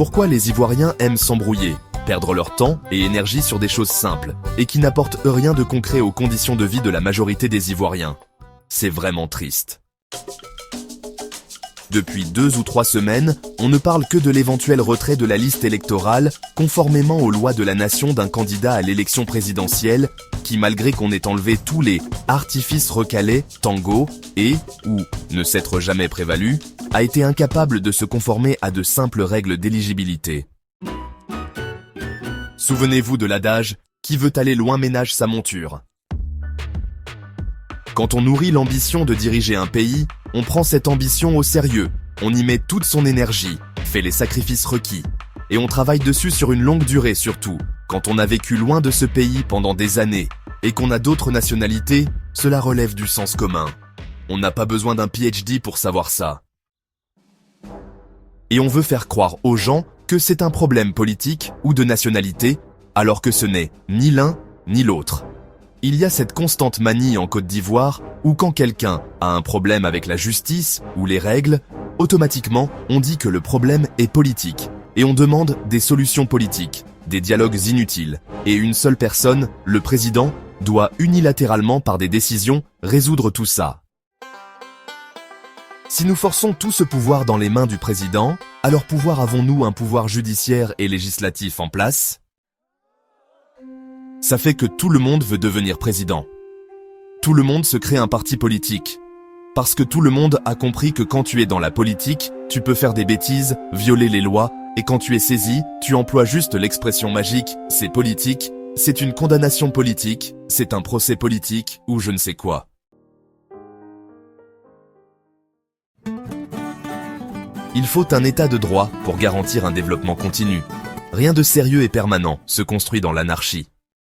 Pourquoi les Ivoiriens aiment s'embrouiller, perdre leur temps et énergie sur des choses simples, et qui n'apportent rien de concret aux conditions de vie de la majorité des Ivoiriens? C'est vraiment triste. Depuis 2 ou 3 semaines, on ne parle que de l'éventuel retrait de la liste électorale, conformément aux lois de la nation d'un candidat à l'élection présidentielle, qui malgré qu'on ait enlevé tous les artifices recalés, tango, et, ou ne s'être jamais prévalu, a été incapable de se conformer à de simples règles d'éligibilité. Souvenez-vous de l'adage « Qui veut aller loin ménage sa monture ». Quand on nourrit l'ambition de diriger un pays, on prend cette ambition au sérieux, on y met toute son énergie, fait les sacrifices requis. Et on travaille dessus sur une longue durée surtout, quand on a vécu loin de ce pays pendant des années, et qu'on a d'autres nationalités, cela relève du sens commun. On n'a pas besoin d'un PhD pour savoir ça. Et on veut faire croire aux gens que c'est un problème politique ou de nationalité, alors que ce n'est ni l'un ni l'autre. Il y a cette constante manie en Côte d'Ivoire où quand quelqu'un a un problème avec la justice ou les règles, automatiquement on dit que le problème est politique et on demande des solutions politiques, des dialogues inutiles. Et une seule personne, le président, doit unilatéralement par des décisions résoudre tout ça. Si nous forçons tout ce pouvoir dans les mains du président, alors avons-nous un pouvoir judiciaire et législatif en place? Ça fait que tout le monde veut devenir président. Tout le monde se crée un parti politique. Parce que tout le monde a compris que quand tu es dans la politique, tu peux faire des bêtises, violer les lois, et quand tu es saisi, tu emploies juste l'expression magique « c'est politique », c'est une condamnation politique, c'est un procès politique, ou je ne sais quoi. Il faut un état de droit pour garantir un développement continu. Rien de sérieux et permanent se construit dans l'anarchie.